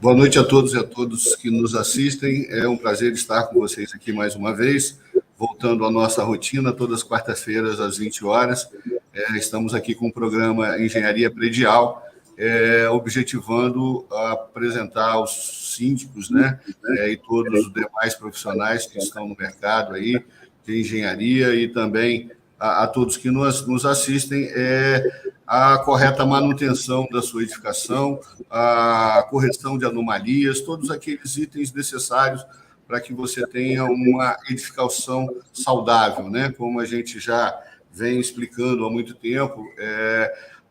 Boa noite a todos e a todos que nos assistem. É um prazer estar com vocês aqui mais uma vez, voltando à nossa rotina, todas as quartas-feiras, às 20 horas. Estamos aqui com o programa Engenharia Predial, objetivando apresentar aos síndicos, né, e todos os demais profissionais que estão no mercado aí, de engenharia, e também a todos que nos assistem, a correta manutenção da sua edificação, a correção de anomalias, todos aqueles itens necessários para que você tenha uma edificação saudável, né? Como a gente já vem explicando há muito tempo,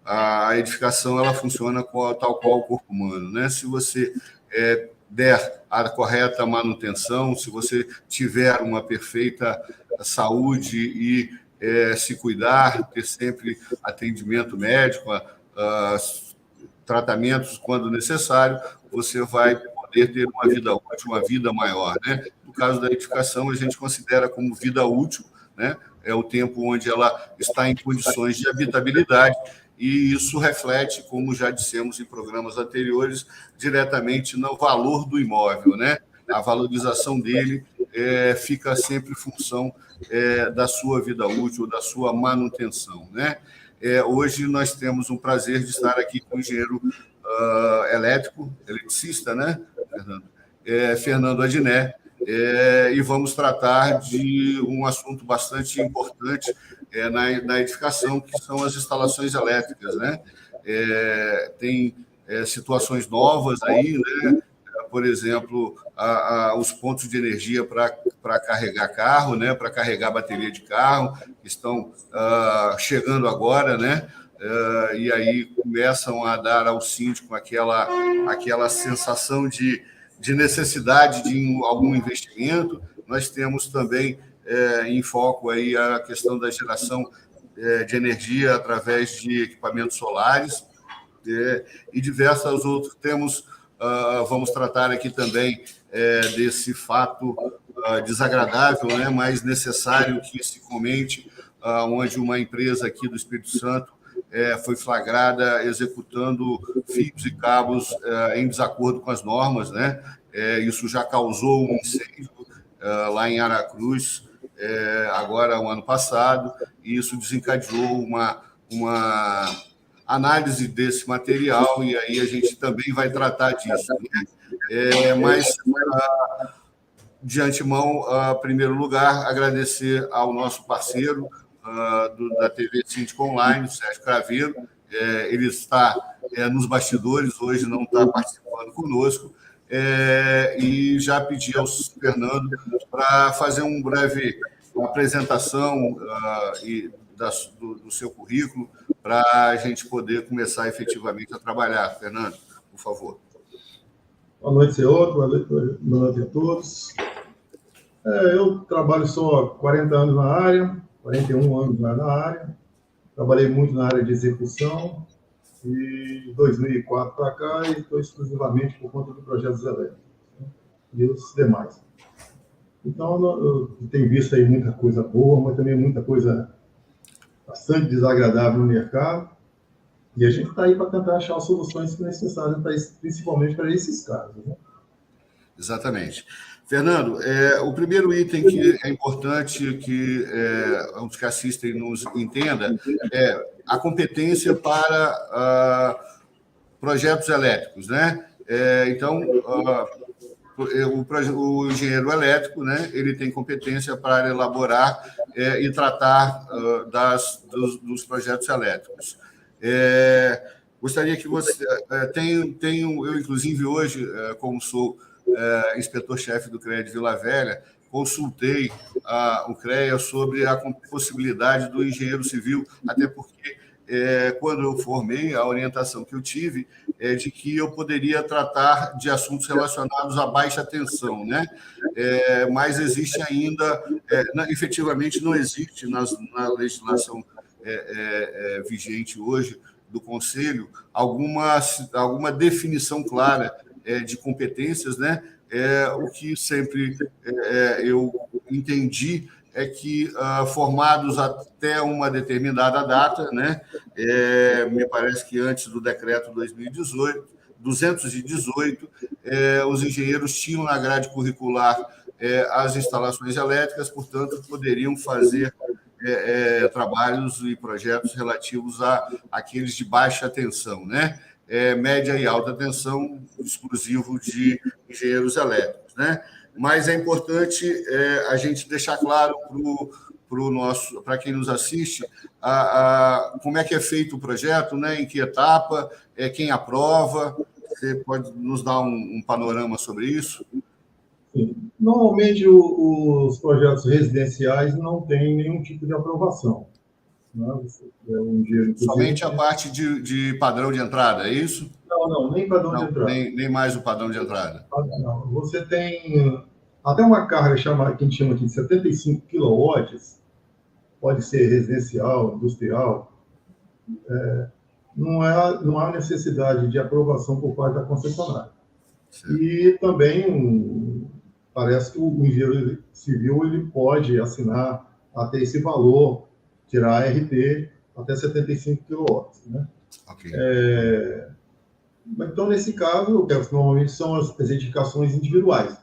a edificação ela funciona tal qual o corpo humano, né? Se você der a correta manutenção, se você tiver uma perfeita saúde e se cuidar, ter sempre atendimento médico, tratamentos quando necessário, você vai poder ter uma vida útil, uma vida maior, né? No caso da edificação, a gente considera como vida útil, né? É o tempo onde ela está em condições de habitabilidade, e isso reflete, como já dissemos em programas anteriores, diretamente no valor do imóvel, né? A valorização dele fica sempre em função da sua vida útil, da sua manutenção, né? Hoje nós temos um prazer de estar aqui com o engenheiro eletricista, né, Fernando Adiné, e vamos tratar de um assunto bastante importante na edificação, que são as instalações elétricas, né? Tem situações novas aí, né? Por exemplo, os pontos de energia para carregar carro, né? Para carregar bateria de carro, que estão chegando agora, né? E aí começam a dar ao síndico aquela sensação de necessidade de algum investimento. Nós temos também em foco aí a questão da geração de energia através de equipamentos solares, e diversas outras. Vamos tratar aqui também desse fato desagradável, né, mas necessário que se comente, onde uma empresa aqui do Espírito Santo foi flagrada executando fios e cabos em desacordo com as normas, né? Isso já causou um incêndio lá em Aracruz, agora, o ano passado, e isso desencadeou uma análise desse material, e aí a gente também vai tratar disso, né? Mas, de antemão, em primeiro lugar, agradecer ao nosso parceiro da TV Síndico Online, o Sérgio Craveiro. Ele está nos bastidores, hoje não está participando conosco, e já pedi ao Fernando para fazer uma breve apresentação do seu currículo, para a gente poder começar efetivamente a trabalhar. Fernando, por favor. Boa noite, senhor. Boa noite a todos. Eu trabalho só há 40 anos na área, 41 anos na área. Trabalhei muito na área de execução, e de 2004 para cá estou exclusivamente por conta de projetos elétricos, né, e os demais. Então, eu tenho visto aí muita coisa boa, mas também muita coisa bastante desagradável no mercado, e a gente está aí para tentar achar as soluções necessárias, principalmente para esses casos, né? Exatamente. Fernando, o primeiro item que é importante que os que assistem nos entendam é a competência para projetos elétricos, né? Então, o engenheiro elétrico, né, ele tem competência para elaborar e tratar dos projetos elétricos. Gostaria que você... eu, inclusive, hoje, como sou inspetor-chefe do CREA de Vila Velha, consultei o CREA sobre a possibilidade do engenheiro civil, até porque, quando eu formei, a orientação que eu tive é de que eu poderia tratar de assuntos relacionados à baixa tensão, né? Mas existe ainda, efetivamente não existe na legislação vigente hoje do Conselho alguma definição clara de competências, né? O que sempre eu entendi é que, formados até uma determinada data, né? Me parece que antes do decreto 218, os engenheiros tinham na grade curricular as instalações elétricas, portanto, poderiam fazer trabalhos e projetos relativos àqueles de baixa tensão, né? Média e alta tensão, exclusivo de engenheiros elétricos, né? Mas é importante a gente deixar claro para quem nos assiste como é que é feito o projeto, né? Em que etapa, quem aprova. Você pode nos dar um panorama sobre isso? Sim. Normalmente, os projetos residenciais não têm nenhum tipo de aprovação. Né? Somente a parte de padrão de entrada, é isso? Não, nem padrão de entrada. Nem mais o padrão de entrada. Não. Você tem até uma carga que a gente chama aqui de 75 kW, pode ser residencial, industrial, não há necessidade de aprovação por parte da concessionária. Certo. E também parece que o engenheiro civil ele pode assinar até esse valor, tirar a RT até 75 kW. Né? Okay. Então, nesse caso, normalmente são as edificações individuais.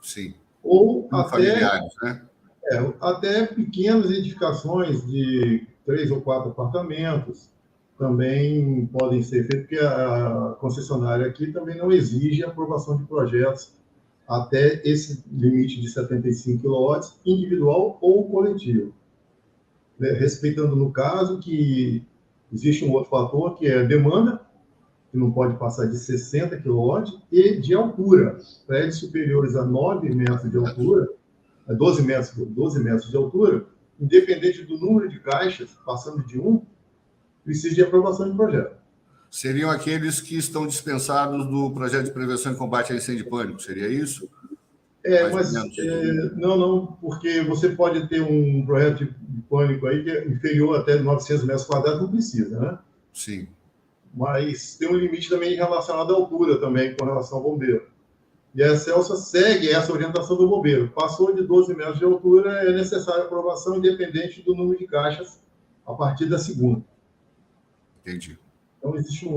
Sim. Ou até familiares, né? Até pequenas edificações de 3 ou 4 apartamentos também podem ser feitas, porque a concessionária aqui também não exige a aprovação de projetos até esse limite de 75 kW, individual ou coletivo. Respeitando, no caso, que existe um outro fator, que é a demanda, que não pode passar de 60 kW, e de altura. Prédios superiores a 9 metros de altura, 12 metros de altura, independente do número de caixas, passando de 1, precisa de aprovação de projeto. Seriam aqueles que estão dispensados do projeto de prevenção e combate a incêndio e pânico, seria isso? Não, porque você pode ter um projeto de pânico aí que é inferior até 900 metros quadrados, não precisa, né? Sim. Mas tem um limite também relacionado à altura também, com relação ao bombeiro. E a Celsa segue essa orientação do bombeiro. Passou de 12 metros de altura, é necessária aprovação independente do número de caixas a partir da segunda. Entendi. Então, existem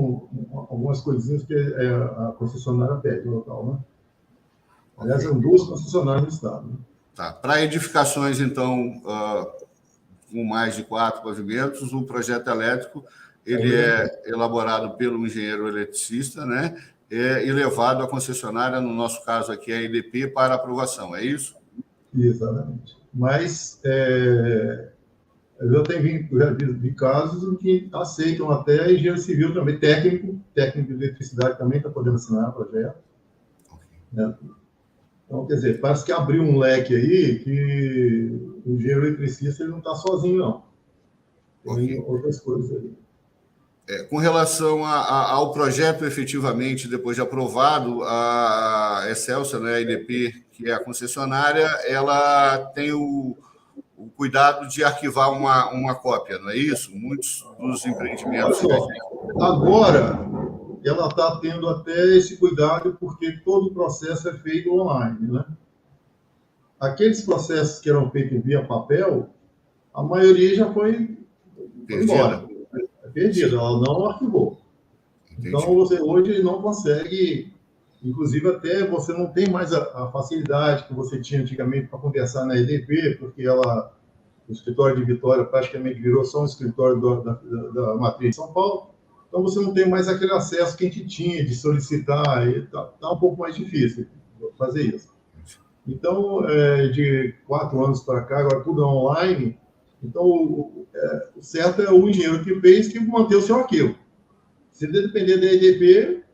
algumas coisinhas que a concessionária pede no local, né? Aliás, são 2 concessionárias no estado. Né? Tá. Para edificações, então, com mais de 4 pavimentos, o projeto elétrico ele é elaborado pelo engenheiro eletricista, né? E levado à concessionária, no nosso caso aqui, a EDP, para aprovação, é isso? Exatamente. Mas eu já vi casos em que aceitam até engenheiro civil também, técnico de eletricidade também está podendo assinar o projeto. Okay. Né? Então, quer dizer, parece que abriu um leque aí que o engenheiro eletricista ele não está sozinho, não. Tem outras coisas aí. Com relação ao projeto, efetivamente, depois de aprovado, a Excelsa, né, a IDP, que é a concessionária, ela tem o cuidado de arquivar uma cópia, não é isso? Muitos dos empreendimentos... Agora, ela está tendo até esse cuidado, porque todo o processo é feito online, né? Aqueles processos que eram feitos via papel, a maioria já foi embora. Perdida, ela não arquivou. Entendi. Então, você hoje não consegue, inclusive até você não tem mais a facilidade que você tinha antigamente para conversar na EDP, porque o escritório de Vitória praticamente virou só um escritório da matriz de São Paulo, então você não tem mais aquele acesso que a gente tinha de solicitar, está um pouco mais difícil fazer isso. Então, de 4 anos para cá, agora tudo é online. Então, o certo é o engenheiro que fez que manter o seu arquivo. Se depender da EDP,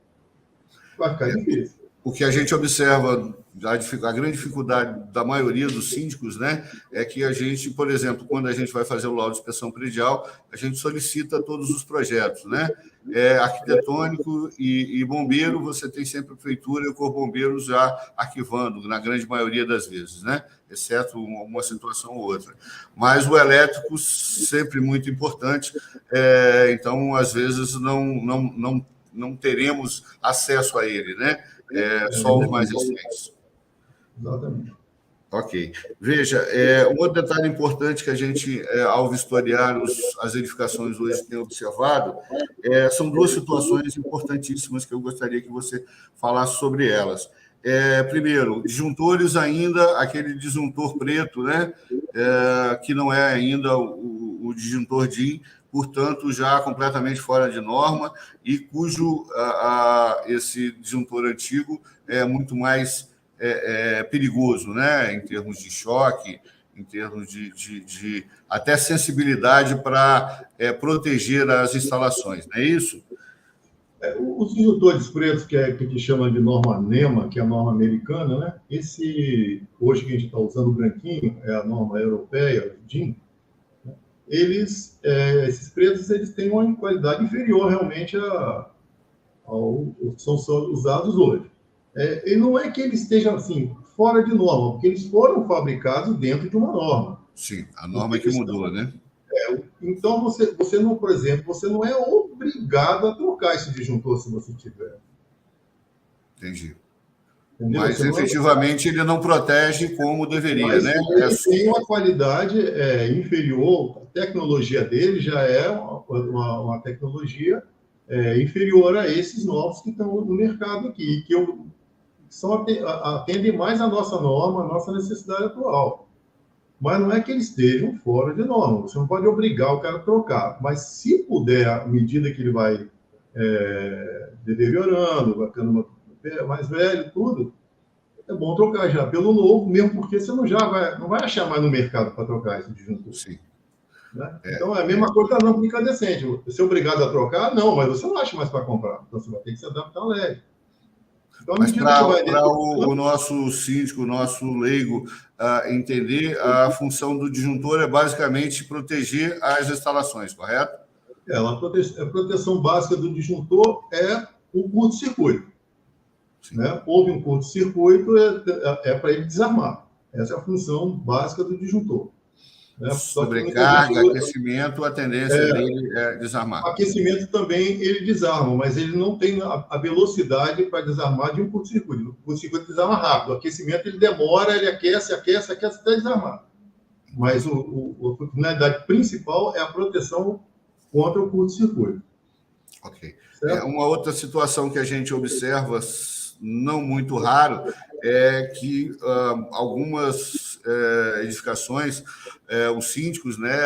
vai ficar difícil. O que a gente observa, a grande dificuldade da maioria dos síndicos, né, é que a gente, por exemplo, quando a gente vai fazer o laudo de inspeção predial, a gente solicita todos os projetos, né? Arquitetônico e bombeiro, você tem sempre a prefeitura e o Corpo Bombeiro já arquivando, na grande maioria das vezes, né? Exceto uma situação ou outra. Mas o elétrico sempre muito importante, então, às vezes, não teremos acesso a ele, né? Só os mais recentes. Exatamente. Ok. Veja, um outro detalhe importante que a gente, ao vistoriar as edificações hoje, tem observado, são duas situações importantíssimas que eu gostaria que você falasse sobre elas. Primeiro, disjuntores ainda, aquele disjuntor preto, né? Que não é ainda o disjuntor DIN, portanto, já completamente fora de norma, e cujo esse disjuntor antigo é muito mais perigoso, né? Em termos de choque, em termos de até sensibilidade para proteger as instalações, não é isso? Os disjuntores pretos, que a gente chama de norma NEMA, que é a norma americana, né? Hoje que a gente está usando o branquinho, é a norma europeia, DIN, esses pretos, eles têm uma qualidade inferior realmente ao que são usados hoje. E não é que eles estejam assim fora de norma, porque eles foram fabricados dentro de uma norma. Sim, a norma é que mudou, né? Então, você não, por exemplo, você não é obrigado a trocar esse disjuntor se você tiver. Entendi. Entendeu? Mas, efetivamente, ele não protege como deveria, Mas né? ele tem uma qualidade inferior, a tecnologia dele já é uma tecnologia inferior a esses novos que estão no mercado aqui, que atendem mais a nossa norma, a nossa necessidade atual. Mas não é que eles estejam fora de norma. Você não pode obrigar o cara a trocar. Mas se puder, à medida que ele vai deteriorando, vai ficando mais velho, tudo, é bom trocar já pelo novo, mesmo porque você não vai achar mais no mercado para trocar esse disjuntor. Sim. Né? Então, é a mesma coisa da lâmpada incandescente. Você é obrigado a trocar? Não, mas você não acha mais para comprar. Então, você vai ter que se adaptar ao LED. Então, mas para o nosso síndico, o nosso leigo, entender, a função do disjuntor é basicamente proteger as instalações, correto? A proteção básica do disjuntor é o curto-circuito. Né? Houve um curto-circuito, para ele desarmar. Essa é a função básica do disjuntor. Né? Sobrecarga, aquecimento, a tendência dele é desarmar. Aquecimento também ele desarma, mas ele não tem a velocidade para desarmar de um curto-circuito. O curto-circuito desarma rápido. O aquecimento ele demora, ele aquece até desarmar. Mas a finalidade principal é a proteção contra o curto-circuito. Ok. Uma outra situação que a gente observa, não muito raro, é que algumas edificações, os síndicos, né,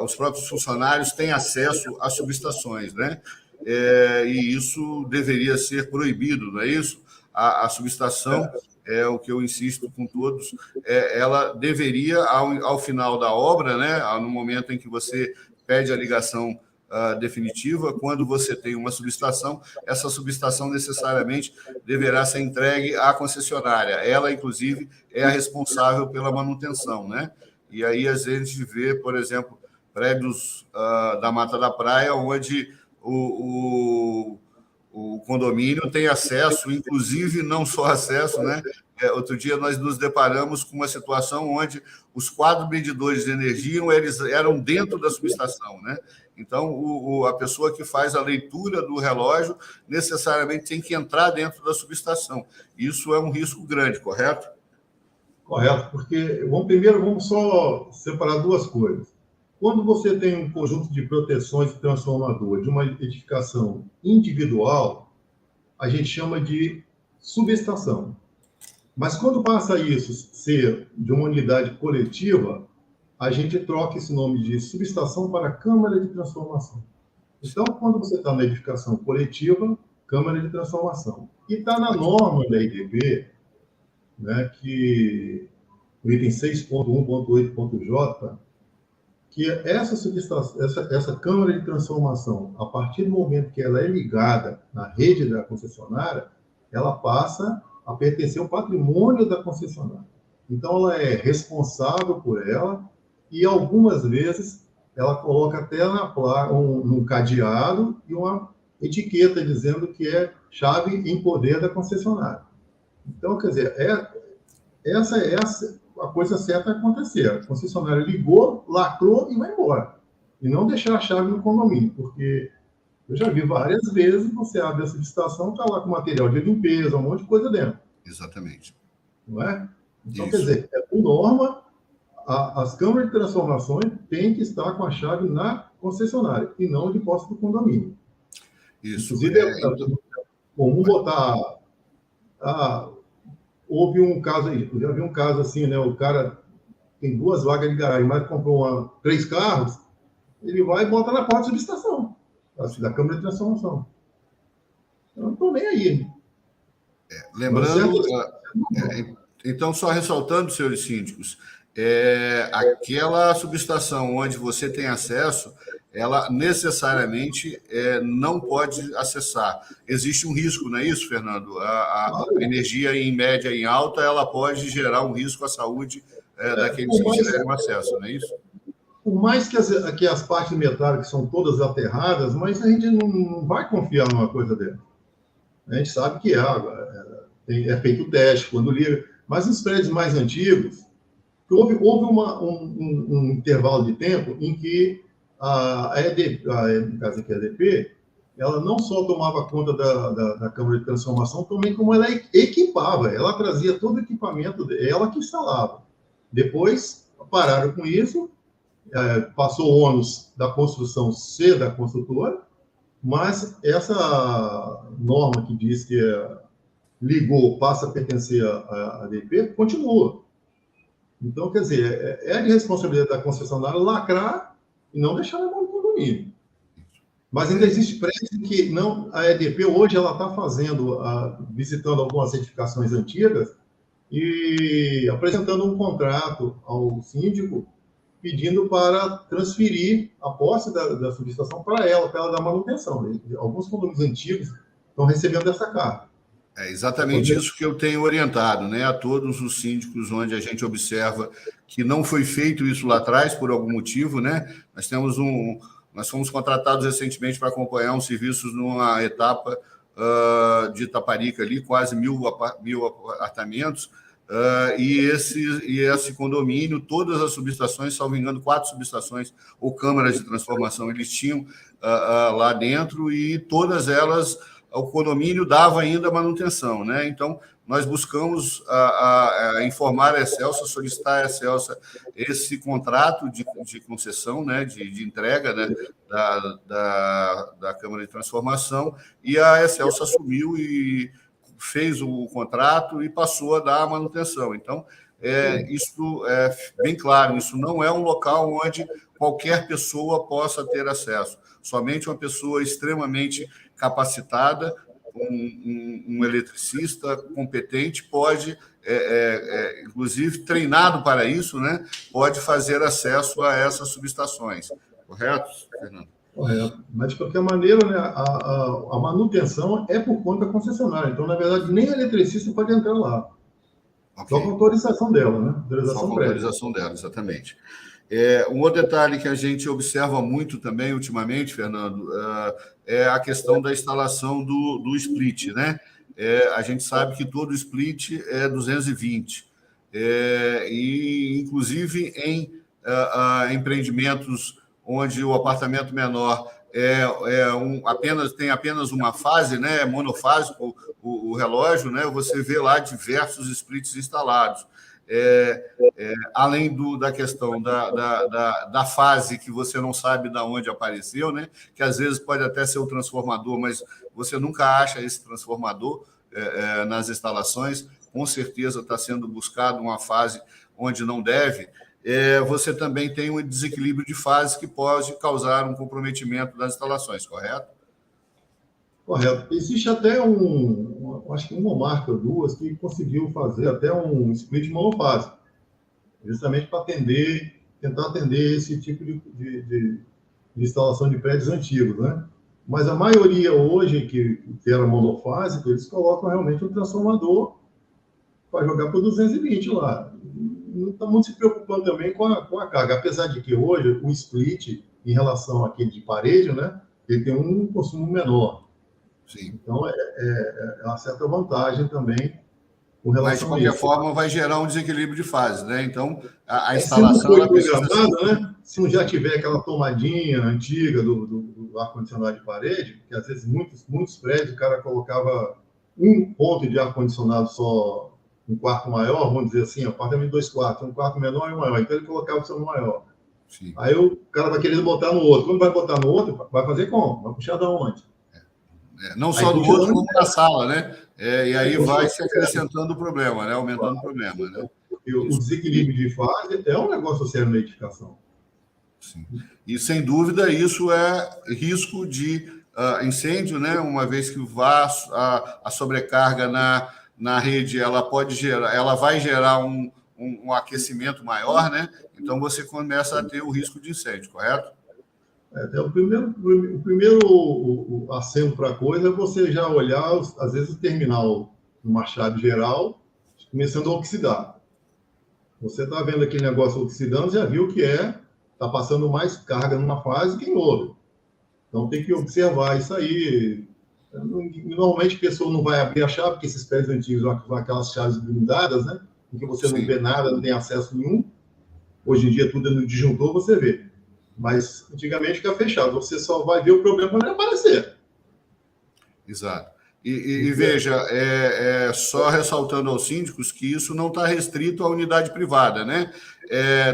os próprios funcionários têm acesso às subestações, né? E isso deveria ser proibido, não é isso? A subestação, o que eu insisto com todos, ela deveria, ao final da obra, né, no momento em que você pede a ligação definitiva, quando você tem uma subestação, essa subestação necessariamente deverá ser entregue à concessionária. Ela, inclusive, é a responsável pela manutenção, né? E aí, às vezes, a gente vê, por exemplo, prédios da Mata da Praia, onde o condomínio tem acesso, inclusive não só acesso, né? Outro dia nós nos deparamos com uma situação onde os 4 medidores de energia eles eram dentro da subestação, né? Então, a pessoa que faz a leitura do relógio necessariamente tem que entrar dentro da subestação. Isso é um risco grande, correto? Correto, porque primeiro vamos só separar duas coisas. Quando você tem um conjunto de proteções e transformador de uma edificação individual, a gente chama de subestação. Mas quando passa isso ser de uma unidade coletiva, a gente troca esse nome de subestação para câmara de transformação. Então, quando você está na edificação coletiva, câmara de transformação. E está na norma da IDB, né, que o item 6.1.8.j, que essa câmara de transformação, a partir do momento que ela é ligada na rede da concessionária, ela passa a pertencer ao patrimônio da concessionária. Então, ela é responsável por ela e, algumas vezes, ela coloca até na placa um cadeado e uma etiqueta dizendo que é chave em poder da concessionária. Então, quer dizer, essa é a coisa certa a acontecer. A concessionária ligou, lacrou e vai embora. E não deixar a chave no condomínio, porque eu já vi várias vezes, você abre essa licitação, está lá com material de limpeza, um monte de coisa dentro. Exatamente. não é? Então, Isso. quer dizer, por norma, as câmaras de transformações têm que estar com a chave na concessionária e não de posse do condomínio. Isso. Inclusive, é comum botar... houve um caso aí, eu já vi um caso assim, né? O cara tem 2 vagas de garagem, mas comprou 3 carros, ele vai e bota na porta de subestação, assim, da câmara de transformação. Eu não estou nem aí. Lembrando, então, só ressaltando, senhores síndicos, aquela subestação onde você tem acesso, ela necessariamente não pode acessar. Existe um risco, não é isso, Fernando? A energia, em média, em alta, ela pode gerar um risco à saúde daqueles que tiverem acesso, não é isso? Por mais que as partes metálicas são todas aterradas, mas a gente não vai confiar numa coisa dessa. A gente sabe que é feito o teste quando liga, mas nos prédios mais antigos, houve um intervalo de tempo em que a EDP, no caso aqui a EDP, ela não só tomava conta da câmara de transformação, também como ela equipava, ela trazia todo o equipamento, ela que instalava. Depois, pararam com isso, passou o ônus da construção ser da construtora, mas essa norma que diz que ligou, passa a pertencer à ADP, continua. Então, quer dizer, é de responsabilidade da concessionária lacrar e não deixar na mão do condomínio. Mas ainda existe prédio que não, a EDP hoje ela está fazendo, visitando algumas edificações antigas e apresentando um contrato ao síndico pedindo para transferir a posse da subestação para ela dar manutenção. Alguns condomínios antigos estão recebendo essa carta. É exatamente isso que eu tenho orientado, né, a todos os síndicos onde a gente observa que não foi feito isso lá atrás por algum motivo, né? Nós fomos contratados recentemente para acompanhar uns serviços numa etapa de Itaparica ali, quase 1.000 apartamentos, e esse condomínio, todas as subestações, salvo engano, 4 subestações ou câmaras de transformação eles tinham lá dentro, e todas elas o condomínio dava ainda manutenção, né? Então, nós buscamos informar a Excelsa, solicitar a Excelsa esse contrato de concessão, né, de entrega, né, da Câmara de Transformação, e a Excelsa assumiu e fez o contrato e passou a dar a manutenção. Então, isso é bem claro, isso não é um local onde qualquer pessoa possa ter acesso. Somente uma pessoa extremamente capacitada, um eletricista competente pode, inclusive treinado para isso, né, pode fazer acesso a essas subestações. Correto, Fernando? Correto. Mas, de qualquer maneira, né, a manutenção é por conta da concessionária. Então, na verdade, nem a eletricista pode entrar lá. Okay. Só com autorização dela, né? Só com autorização dela, exatamente. Um outro detalhe que a gente observa muito também ultimamente, Fernando, é a questão da instalação do split, né? A gente sabe que todo split é 220, e inclusive em empreendimentos onde o apartamento menor tem apenas uma fase, né? É monofásico o relógio, né? Você vê lá diversos splits instalados. Além da questão da fase que você não sabe de onde apareceu, né? Que às vezes pode até ser o transformador, mas você nunca acha esse transformador nas instalações. Com certeza está sendo buscado uma fase onde não deve. Você também tem um desequilíbrio de fase que pode causar um comprometimento das instalações, correto? Correto. Existe até acho que uma marca ou duas que conseguiu fazer até um split monofásico, justamente para tentar atender esse tipo de instalação de prédios antigos, né? Mas a maioria hoje que era monofásico, eles colocam realmente um transformador para jogar por 220 lá. Não está muito se preocupando também com a carga, apesar de que hoje o split, em relação àquele de parede, né, ele tem um consumo menor. Sim. Então, é uma certa vantagem também com relação a isso. Mas, de qualquer forma, vai gerar um desequilíbrio de fase, né? Então, a instalação... Se não for programado, né? Se não já tiver aquela tomadinha antiga do ar-condicionado de parede, porque às vezes muitos prédios o cara colocava um ponto de ar-condicionado só um quarto maior, vamos dizer assim, apartamento de 2 quartos, um quarto menor e um maior. Então ele colocava o seu maior. Sim. Aí o cara vai querer botar no outro. Quando vai botar no outro, vai fazer como? Vai puxar da onde? Não só do outro, como da sala, né? E aí vai se acrescentando o problema, né? Aumentando o problema, né? Porque o desequilíbrio de fase é um negócio sério na edificação. Sim. E, sem dúvida, isso é risco de incêndio, né? Uma vez que vá a sobrecarga na rede, ela vai gerar um aquecimento maior, né? Então, você começa a ter o risco de incêndio, correto? O primeiro aceno para a coisa é você já olhar, às vezes, o terminal numa chave geral, começando a oxidar. Você está vendo aquele negócio oxidando, já viu que está passando mais carga numa fase que em outra. Então, tem que observar isso aí. Normalmente, a pessoa não vai abrir a chave, porque esses prédios antigos são aquelas chaves blindadas, né? Em que você não vê nada, não tem acesso nenhum. Hoje em dia, tudo é no disjuntor, você vê. Mas, antigamente, fica fechado. Você só vai ver o problema quando ele aparecer. Exato. E veja, só ressaltando aos síndicos que isso não está restrito à unidade privada, né?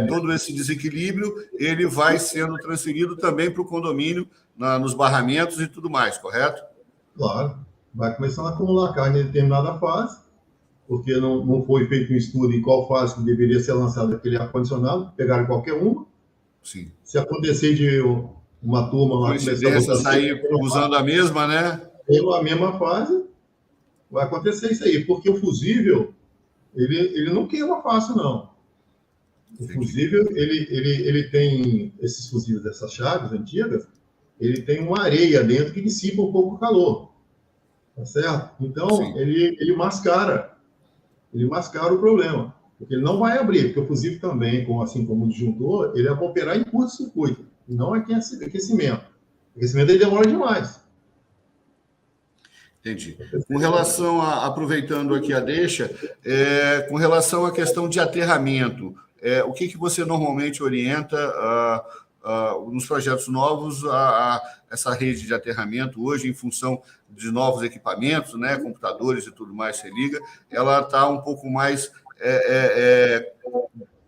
Todo esse desequilíbrio, ele vai sendo transferido também para o condomínio, nos barramentos e tudo mais, correto? Claro. Vai começando a acumular carne em determinada fase, porque não foi feito um estudo em qual fase que deveria ser lançado aquele ar-condicionado, pegaram qualquer uma. Sim. Se acontecer de uma turma lá começar a sair usando a mesma, né? A mesma fase, vai acontecer isso aí, porque o fusível, ele não queima fácil, não. O fusível, ele tem, esses fusíveis dessas chaves antigas, ele tem uma areia dentro que dissipa um pouco o calor, tá certo? Então, ele mascara o problema, porque ele não vai abrir, porque o fusível também, assim como o disjuntor, ele vai operar em curto-circuito, não é aquecimento. O aquecimento ele demora demais. Entendi. Com relação aproveitando aqui a deixa, com relação à questão de aterramento, o que você normalmente orienta nos projetos novos a essa rede de aterramento hoje, em função de novos equipamentos, né, computadores e tudo mais, se liga, ela está um pouco mais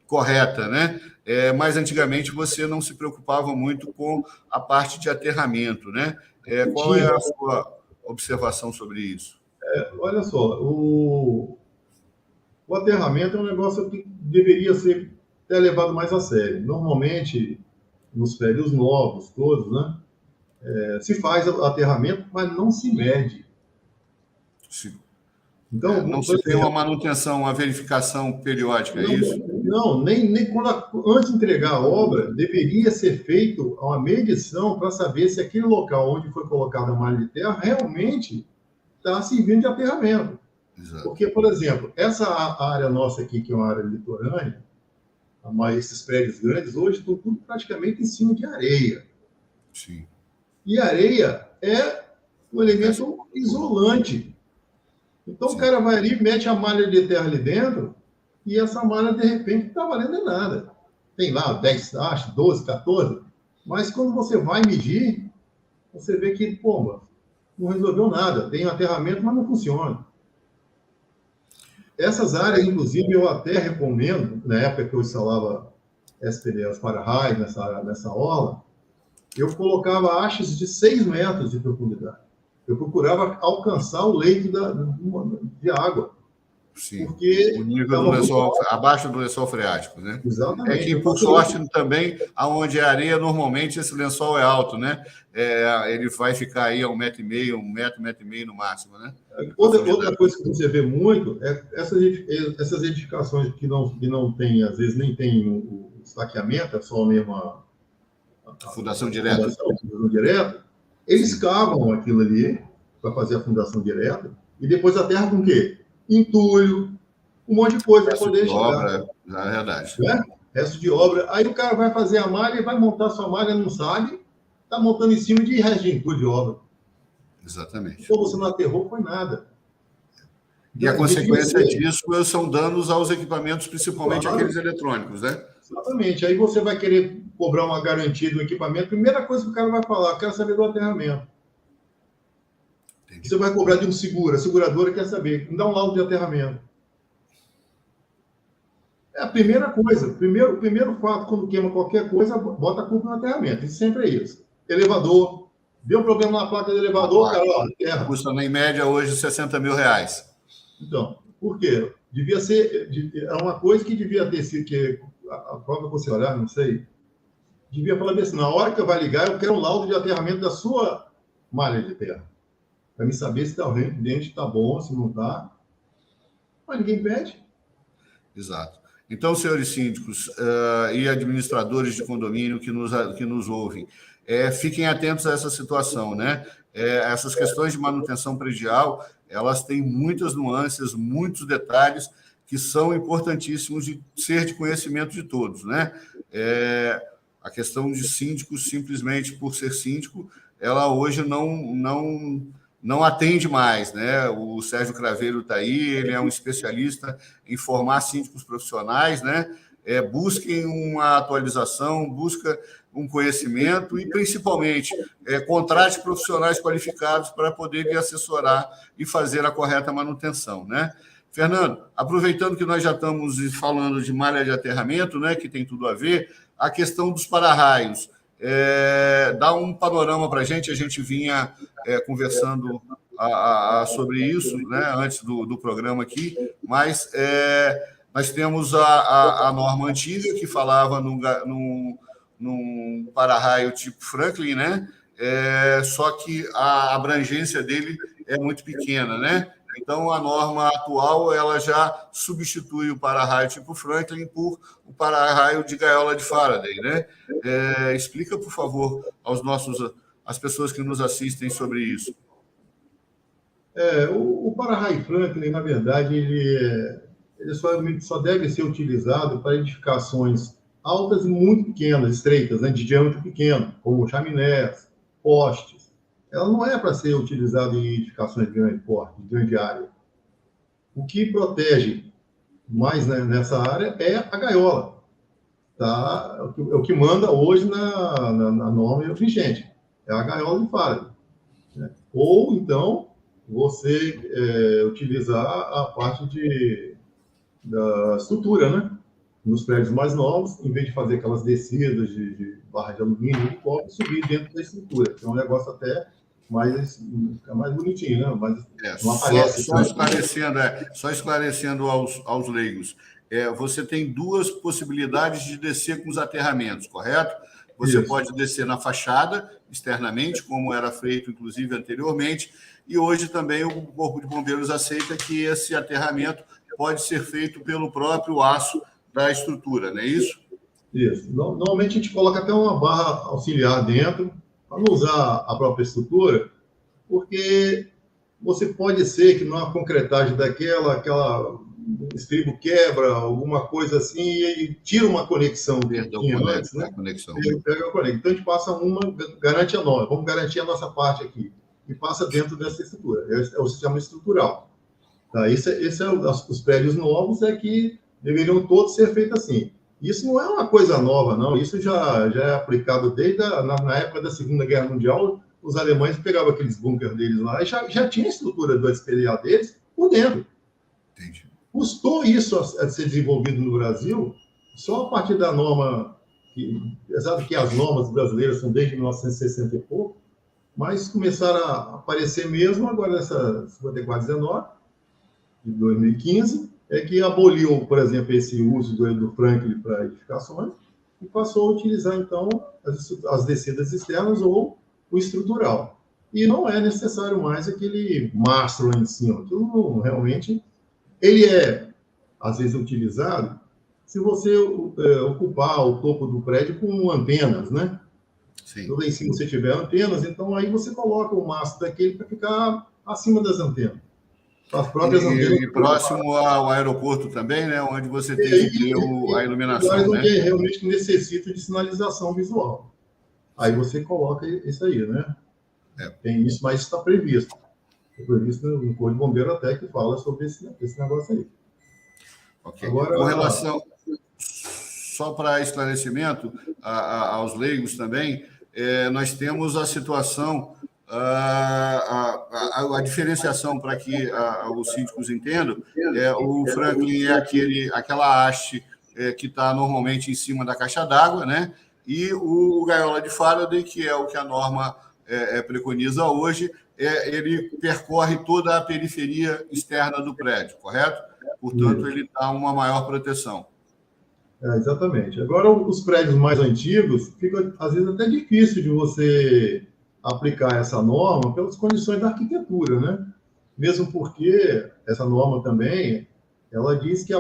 correta, né? Mas antigamente você não se preocupava muito com a parte de aterramento, né? Qual é a sua observação sobre isso? Olha só, o aterramento é um negócio que deveria ser levado mais a sério. Normalmente, nos prédios novos, todos, né? Se faz aterramento, mas não se mede. Sim. Então, não se tem uma manutenção, uma verificação periódica, é isso? Não, nem antes de entregar a obra, deveria ser feito uma medição para saber se aquele local onde foi colocada a malha de terra realmente está servindo de aterramento. Exato. Porque, por exemplo, essa área nossa aqui, que é uma área litorânea, esses prédios grandes, hoje estão tudo praticamente em cima de areia. Sim. E areia é um elemento isolante. Então, sim, o cara vai ali, mete a malha de terra ali dentro, e essa malha, de repente, não está valendo nada. Tem lá 10 taxas, 12, 14, mas quando você vai medir, você vê que, pô, não resolveu nada. Tem aterramento, mas não funciona. Essas áreas, inclusive, eu até recomendo, na época que eu instalava SPDs para raios nessa orla, eu colocava hastes de 6 metros de profundidade. Eu procurava alcançar o leito de água. Sim, porque o nível do lençol, abaixo do lençol freático, né? Exatamente. Que, por sorte, também, aonde é areia, normalmente esse lençol é alto, né? Ele vai ficar aí a 1,5 m, 1 metro e meio no máximo, né? Outra coisa que você vê muito é essas edificações que não tem, às vezes, nem tem o estaqueamento, é só mesmo a fundação direta. Eles cavam aquilo ali para fazer a fundação direta e depois aterram com o quê? Entulho, um monte de coisa para poder chegar. Obra, na verdade. Resto de obra. Aí o cara vai fazer a malha e vai montar sua malha, não sabe, está montando em cima de resto de entulho de obra. Exatamente. Então você não aterrou, foi nada. E a consequência disso são danos aos equipamentos, principalmente aqueles eletrônicos, né? Exatamente. Aí você vai querer cobrar uma garantia do equipamento. Primeira coisa que o cara vai falar, quero saber do aterramento. Entendi. Você vai cobrar de um seguro, a seguradora quer saber, me dá um laudo de aterramento. É a primeira coisa. O primeiro fato, quando queima qualquer coisa, bota a culpa no aterramento. Isso sempre é isso. Elevador. Deu problema na placa do elevador, cara, ó, terra. Custa, em média, hoje, R$60 mil. Então, por quê? Devia ser... É uma coisa que devia ter sido... que a própria concessionária, não sei, devia falar assim, na hora que eu vai ligar, eu quero um laudo de aterramento da sua malha de terra. Para me saber se está dentro, está bom, se não está. Mas ninguém pede. Exato. Então, senhores síndicos e administradores de condomínio que nos ouvem, fiquem atentos a essa situação, né? Essas questões de manutenção predial, elas têm muitas nuances, muitos detalhes que são importantíssimos de ser de conhecimento de todos, né? A questão de síndicos, simplesmente por ser síndico, ela hoje não atende mais, né? O Sérgio Craveiro está aí, ele é um especialista em formar síndicos profissionais, né? Busquem uma atualização, busca um conhecimento e, principalmente, contrate profissionais qualificados para poderem assessorar e fazer a correta manutenção, né? Fernando, aproveitando que nós já estamos falando de malha de aterramento, né, que tem tudo a ver, a questão dos para-raios. Dá um panorama para a gente vinha conversando sobre isso, né, antes do programa aqui, mas nós temos a norma antiga que falava num para-raio tipo Franklin, né? Só que a abrangência dele é muito pequena, né? Então, a norma atual ela já substitui o para-raio tipo Franklin por o para-raio de gaiola de Faraday, né? Explica, por favor, às pessoas que nos assistem sobre isso. O para-raio Franklin, na verdade, ele só deve ser utilizado para edificações altas e muito pequenas, estreitas, né, de diâmetro pequeno, como chaminés, postes. Ela não é para ser utilizada em edificações de grande porte, de grande área. O que protege mais, né, nessa área é a gaiola. Tá? É o que manda hoje na norma vigente. É a gaiola de Faraday. Né? Ou, então, você utilizar a parte da estrutura, né? Nos prédios mais novos, em vez de fazer aquelas descidas de barra de alumínio, de cobre, subir dentro da estrutura. É um negócio até mais bonitinho, né? Mas não aparece. Só esclarecendo aos leigos. Você tem duas possibilidades de descer com os aterramentos, correto? Você pode descer na fachada, externamente, como era feito, inclusive, anteriormente, e hoje também o Corpo de Bombeiros aceita que esse aterramento pode ser feito pelo próprio aço da estrutura, não é isso? Isso. Normalmente a gente coloca até uma barra auxiliar dentro, para não usar a própria estrutura, porque você pode ser que numa concretagem aquela estribo quebra, alguma coisa assim, e tira uma conexão antes, né? Pega a conexão. Então a gente passa uma, garante a nova, vamos garantir a nossa parte aqui, e passa dentro dessa estrutura. É o sistema estrutural. Tá? Os prédios novos que deveriam todos ser feitos assim. Isso não é uma coisa nova, não. Isso já é aplicado desde na época da Segunda Guerra Mundial. Os alemães pegavam aqueles bunkers deles lá e já tinha a estrutura do SPDA deles por dentro. Entendi. Custou isso a ser desenvolvido no Brasil só a partir da norma, apesar de que as normas brasileiras são desde 1960 e pouco, mas começaram a aparecer mesmo agora nessa 5419, de 2015, que aboliu, por exemplo, esse uso do Franklin para edificações e passou a utilizar, então, as descidas externas ou o estrutural. E não é necessário mais aquele mastro lá em cima. Aquilo realmente, ele às vezes, utilizado se você ocupar o topo do prédio com antenas, né? Sim. Então, se você tiver antenas, então aí você coloca o mastro daquele para ficar acima das antenas. As próprias antenas. E próximo ao aeroporto também, né? Onde você tem que ter a iluminação. Mas onde realmente necessita de sinalização visual. Aí você coloca isso aí, né? Tem isso, mas está previsto. É previsto no Corpo de Bombeiro até que fala sobre esse negócio aí. Ok. Agora, com relação, só para esclarecimento aos leigos também, nós temos a situação, a diferenciação para que os síndicos entendam, o Franklin é aquela haste que está normalmente em cima da caixa d'água, né? E o gaiola de Faraday, que é o que a norma preconiza hoje, ele percorre toda a periferia externa do prédio, correto? Portanto, ele dá uma maior proteção. Exatamente. Agora, os prédios mais antigos, fica às vezes até difícil de você aplicar essa norma pelas condições da arquitetura, né? Mesmo porque essa norma também, ela diz que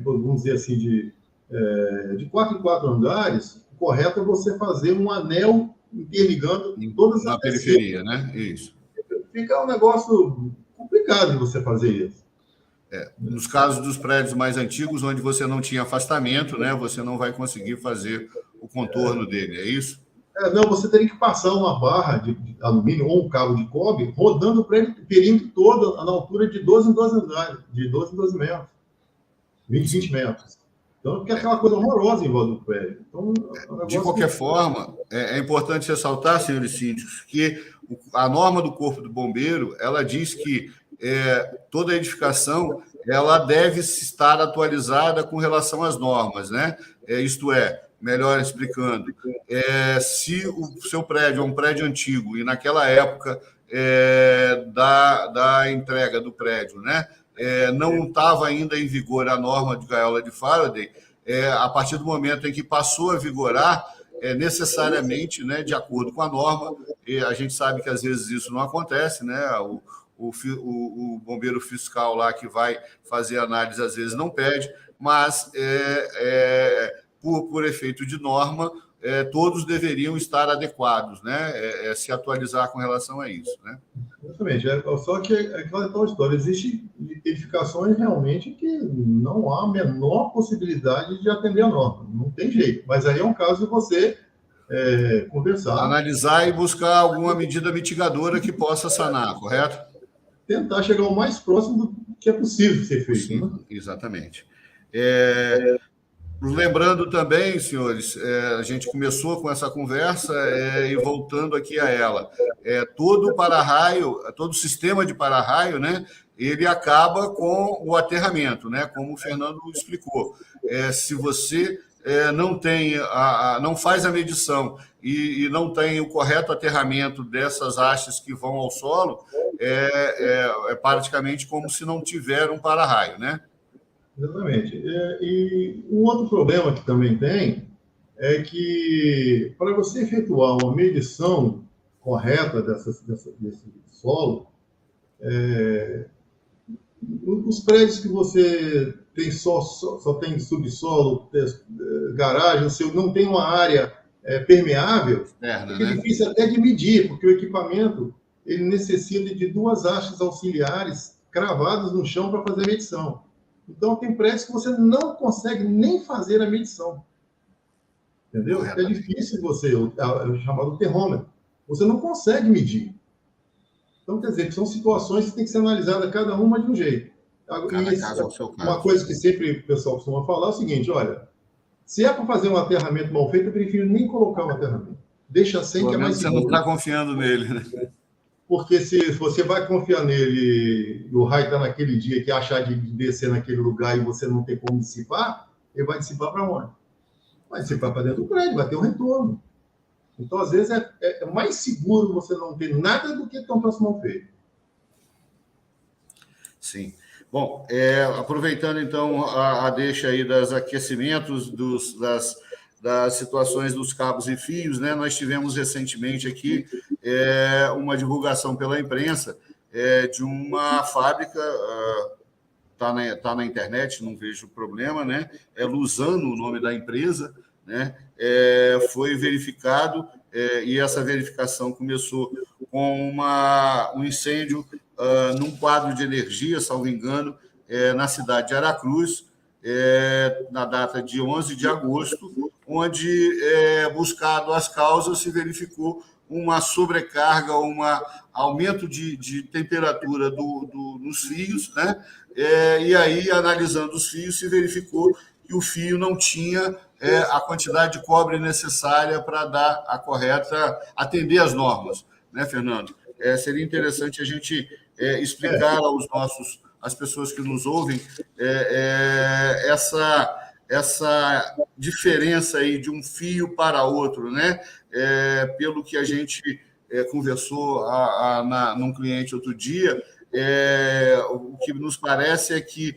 vamos dizer assim, de 4 em 4 andares, o correto é você fazer um anel interligando todas as na periferia, né? Isso. Fica um negócio complicado de você fazer isso. Nos casos dos prédios mais antigos, onde você não tinha afastamento, né, você não vai conseguir fazer o contorno dele, é isso? Não, você teria que passar uma barra de alumínio ou um cabo de cobre rodando o perímetro todo na altura de 12 em 12 andares, de 12 em 12 metros, 20 metros. Então, porque é aquela coisa horrorosa em volta do prédio. Então, de qualquer forma, é importante ressaltar, senhores síndicos, que a norma do Corpo do Bombeiro, ela diz que toda edificação ela deve estar atualizada com relação às normas, né? Isto é, melhor explicando, se o seu prédio é um prédio antigo e naquela época da entrega do prédio, né, não estava ainda em vigor a norma de gaiola de Faraday, a partir do momento em que passou a vigorar, necessariamente, né, de acordo com a norma, e a gente sabe que às vezes isso não acontece, né? O bombeiro fiscal lá que vai fazer análise às vezes não pede, mas por efeito de norma, todos deveriam estar adequados, né? Se atualizar com relação a isso, né? Exatamente. Só que aquela tal história, existem edificações realmente que não há a menor possibilidade de atender a norma, não tem jeito. Mas aí é um caso de você conversar. Analisar e buscar alguma medida mitigadora que possa sanar, correto? Tentar chegar o mais próximo do que é possível ser feito. Possível, né? Exatamente. Lembrando também, senhores, a gente começou com essa conversa e voltando aqui a ela. Todo para-raio, todo sistema de para-raio, né, ele acaba com o aterramento, né, como o Fernando explicou. Se você não faz a medição e não tem o correto aterramento dessas hastes que vão ao solo, é praticamente como se não tiver um para-raio, né? Exatamente. E um outro problema que também tem é que, para você efetuar uma medição correta desse solo, os prédios que você tem só tem subsolo, garagem, se não tem uma área permeável, Externa, fica difícil até de medir, porque o equipamento ele necessita de 2 hastes auxiliares cravadas no chão para fazer a medição. Então, tem prédios que você não consegue nem fazer a medição. Entendeu? É difícil você, é o chamado terrômetro. Você não consegue medir. Então, quer dizer, são situações que têm que ser analisadas cada uma de um jeito. Cada caso é o seu caso. Uma coisa que sempre o pessoal costuma falar é o seguinte, olha, se é para fazer um aterramento mal feito, eu prefiro nem colocar o aterramento. Deixa sem, que é mais seguro. Você não está confiando nele, né? Porque se você vai confiar nele e o raio está naquele dia que achar de descer naquele lugar e você não tem como dissipar, ele vai dissipar para onde? Vai dissipar para dentro do prédio, vai ter um retorno. Então, às vezes, é mais seguro você não ter nada do que tão próximo ao feito. Sim. Bom, aproveitando, então, a deixa aí dos aquecimentos, das situações dos cabos e fios, né? Nós tivemos recentemente aqui uma divulgação pela imprensa de uma fábrica, tá na internet, não vejo problema, né? É Luzano o nome da empresa, né? Foi verificado, e essa verificação começou com um incêndio num quadro de energia, salvo engano, na cidade de Aracruz, na data de 11 de agosto, onde, buscado as causas, se verificou uma sobrecarga, um aumento de temperatura nos fios, né? E aí, analisando os fios, se verificou que o fio não tinha a quantidade de cobre necessária para dar atender às normas, né, Fernando? Seria interessante a gente explicar às pessoas que nos ouvem essa diferença aí de um fio para outro, né? Pelo que a gente conversou num cliente outro dia, o que nos parece é que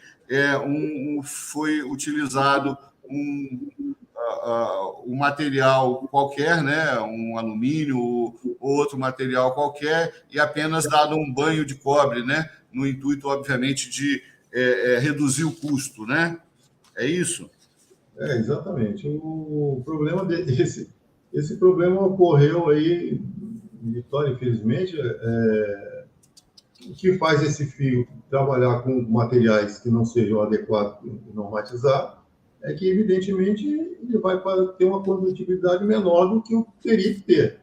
foi utilizado um material qualquer, né? Um alumínio ou outro material qualquer, e apenas dado um banho de cobre, né? No intuito, obviamente, de reduzir o custo, né? É isso? Exatamente. O problema esse problema ocorreu aí em Vitória, infelizmente. O que faz esse fio trabalhar com materiais que não sejam adequados e normatizados é que, evidentemente, ele vai ter uma condutibilidade menor do que o que teria que ter.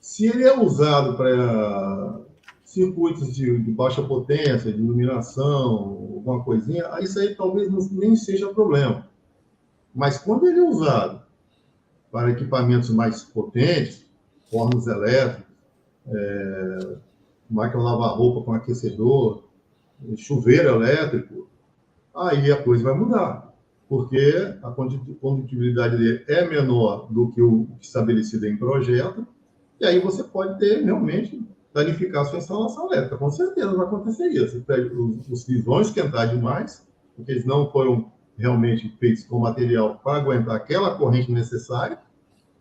Se ele é usado para circuitos de baixa potência, de iluminação, alguma coisinha, aí isso aí talvez nem seja problema. Mas quando ele é usado para equipamentos mais potentes, fornos elétricos, máquina lavar roupa com aquecedor, chuveiro elétrico, aí a coisa vai mudar, porque a condutibilidade dele é menor do que o estabelecido em projeto, e aí você pode ter realmente danificar a sua instalação elétrica. Com certeza vai acontecer isso. Os fios vão esquentar demais, porque eles não foram realmente feitos com material para aguentar aquela corrente necessária,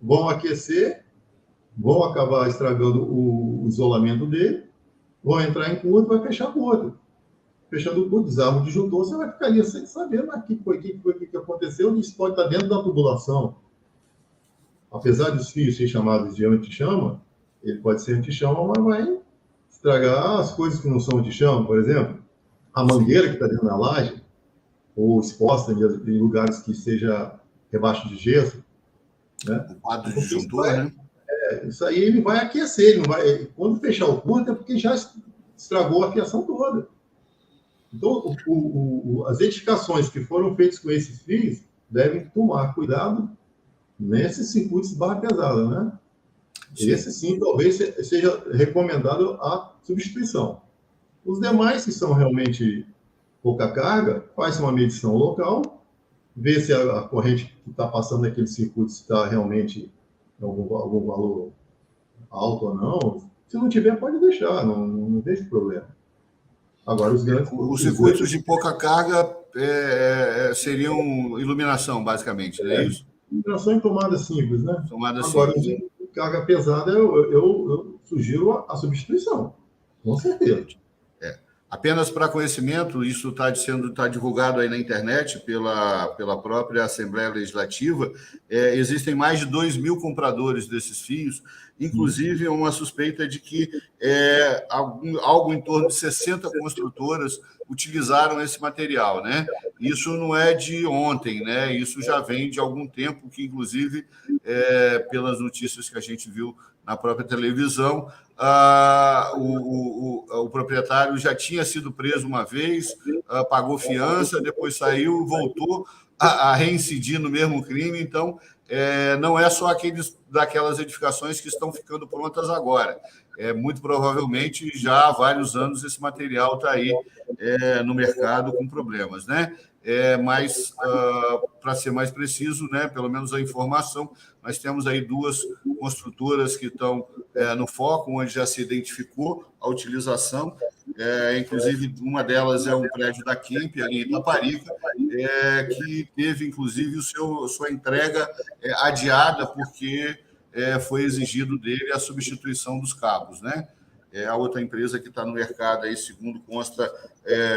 vão aquecer, vão acabar estragando o isolamento dele, vão entrar em curto, vai fechar curto. Fechando o curto, desarma o disjuntor, você vai ficar ali sem saber o que aconteceu, isso pode estar dentro da tubulação. Apesar dos fios serem chamados de anti-chama, ele pode ser anti-chama, mas vai estragar as coisas que não são anti-chama. Por exemplo, a mangueira que está dentro da laje, ou exposta em lugares que seja rebaixo de gesso, né? O quadro de disjuntor, né? Isso aí ele vai aquecer, ele não vai, quando fechar o curto é porque já estragou a fiação toda. Então, as edificações que foram feitas com esses fios devem tomar cuidado nesses circuitos de barra pesada, né? Sim. Esse sim, talvez seja recomendado a substituição. Os demais, que são realmente pouca carga, faz uma medição local, vê se a corrente que está passando naquele circuito está realmente em algum valor alto ou não. Se não tiver, pode deixar, não tem problema. Agora, os circuitos de pouca carga seriam iluminação, basicamente, não é isso? Iluminação em tomada simples, né? Tomada agora, simples. Carga pesada, eu sugiro a substituição, com certeza. Apenas para conhecimento, isso está divulgado aí na internet pela própria Assembleia Legislativa. Existem mais de 2.000 compradores desses fios, inclusive uma suspeita de que algo em torno de 60 construtoras utilizaram esse material, né? Isso não é de ontem, né? Isso já vem de algum tempo, que inclusive, pelas notícias que a gente viu na própria televisão, o proprietário já tinha sido preso uma vez, pagou fiança, depois saiu, voltou a reincidir no mesmo crime. Então, não é só daquelas edificações que estão ficando prontas agora. Muito provavelmente, já há vários anos, esse material está aí no mercado com problemas, né? Mas, para ser mais preciso, né, pelo menos a informação, nós temos aí 2 construtoras que estão no foco, onde já se identificou a utilização. Inclusive, uma delas é um prédio da Kemp, ali em Itaparica, que teve, inclusive, sua entrega adiada, porque foi exigido dele a substituição dos cabos, né? A outra empresa que está no mercado, aí, segundo consta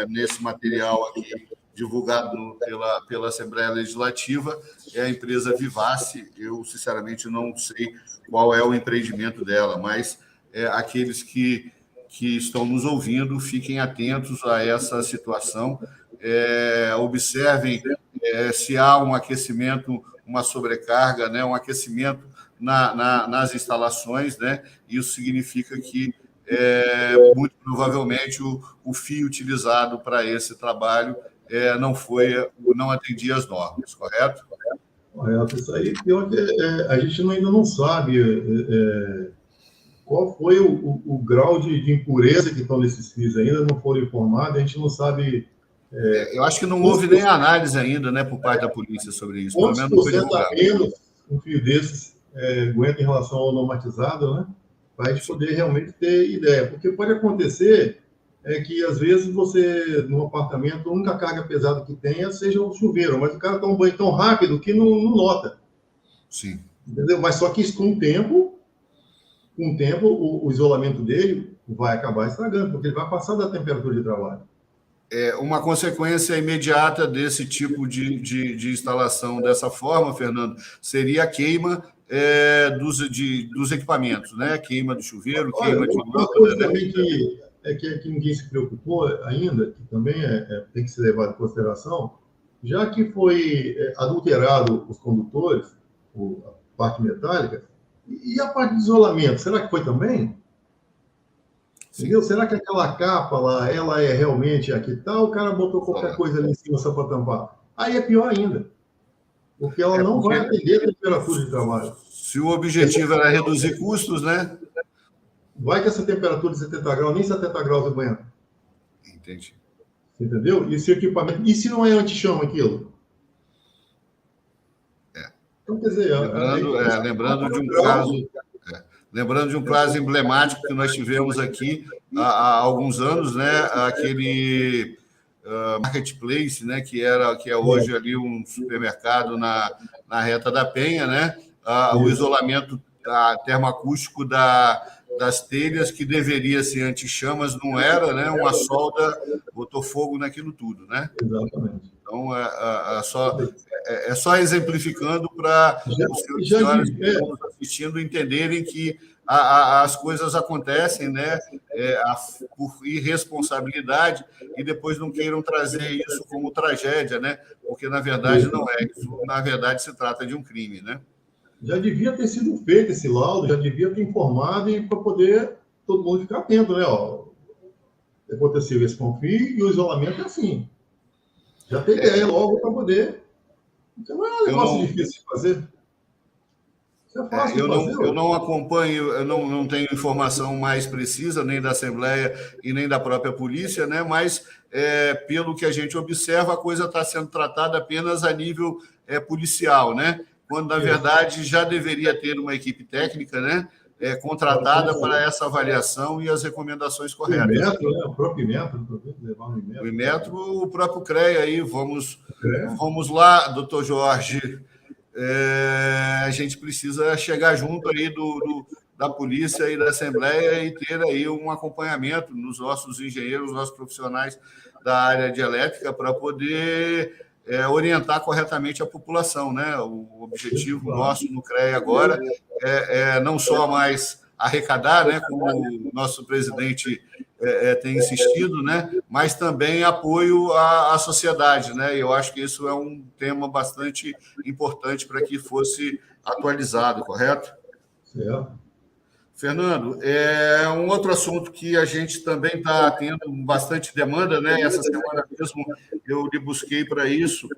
nesse material aqui, divulgado pela Assembleia Legislativa, é a empresa Vivace. Eu, sinceramente, não sei qual é o empreendimento dela, mas aqueles que estão nos ouvindo, fiquem atentos a essa situação, observem se há um aquecimento, uma sobrecarga, né, um aquecimento nas instalações, né? Isso significa que, muito provavelmente, o fio utilizado para esse trabalho não atendia às normas, correto? Correto, isso aí. Pior que a gente ainda não sabe qual foi o grau de impureza que estão nesses fios, ainda não foram informados, a gente não sabe Eu acho que não houve nem análise ainda, né, por parte da polícia sobre isso. Pelo menos não foi Quantos por cento a divulgado. menos um fio desses aguenta em relação ao normatizado, né? Para a gente poder realmente ter ideia. Porque pode acontecer que, às vezes, você, num apartamento, a única carga pesada que tenha seja o chuveiro, mas o cara toma um banho tão rápido que não nota. Sim. Entendeu? Mas só que isso, com o tempo, o isolamento dele vai acabar estragando, porque ele vai passar da temperatura de trabalho. Uma consequência imediata desse tipo de instalação dessa forma, Fernando, seria a queima dos equipamentos, né? Queima do chuveiro, queima de uma lâmpada, coisa né? também que ninguém se preocupou ainda, que também tem que ser levado em consideração, já que foi adulterado os condutores, a parte metálica, e a parte de isolamento, será que foi também? Entendeu? Será que aquela capa lá, ela é realmente a que tá, ou o cara botou qualquer coisa ali em cima só para tampar? Aí é pior ainda, porque ela não vai atender a temperatura de trabalho. Se o objetivo era reduzir custos, né? Vai que essa temperatura de 70 graus, nem 70 graus aguenta. Entendi. Entendeu? E se o equipamento. E se não é anti-chama aquilo? Então, quer dizer, lembrando de um caso emblemático que nós tivemos aqui há alguns anos, né? Aquele marketplace, né? Que é hoje ali um supermercado na Reta da Penha, né? O isolamento termoacústico das telhas, que deveria ser anti-chamas, não era, né? Uma solda botou fogo naquilo tudo, né? Exatamente. Então, só exemplificando para os senhores que estão nos assistindo entenderem que as coisas acontecem, né, por irresponsabilidade, e depois não queiram trazer isso como tragédia, né? Porque, na verdade, não é. Isso, na verdade, se trata de um crime, né? Já devia ter sido feito esse laudo, já devia ter informado, e para poder todo mundo ficar atento, né? Ó, aconteceu esse conflito e o isolamento é assim. Já tem ideia logo para poder. Porque não é um negócio difícil de fazer. Isso é fácil de fazer. Eu não acompanho, eu não tenho informação mais precisa, nem da Assembleia e nem da própria polícia, né? Mas, pelo que a gente observa, a coisa está sendo tratada apenas a nível policial, né? Quando, na verdade, já deveria ter uma equipe técnica, né? Contratada para essa avaliação e as recomendações corretas. O Inmetro, né? O próprio Inmetro, levar o Inmetro. O Inmetro, o próprio CREA aí, vamos lá, doutor Jorge. A gente precisa chegar junto aí da polícia e da Assembleia e ter aí um acompanhamento nos nossos engenheiros, nossos profissionais da área de elétrica, para poder orientar corretamente a população, né? O objetivo nosso no CREA agora é não só mais arrecadar, né, como o nosso presidente tem insistido, né, mas também apoio à sociedade, né? E eu acho que isso é um tema bastante importante para que fosse atualizado, correto? Certo. Fernando, um outro assunto que a gente também está tendo bastante demanda, né? Essa semana mesmo eu lhe busquei para isso,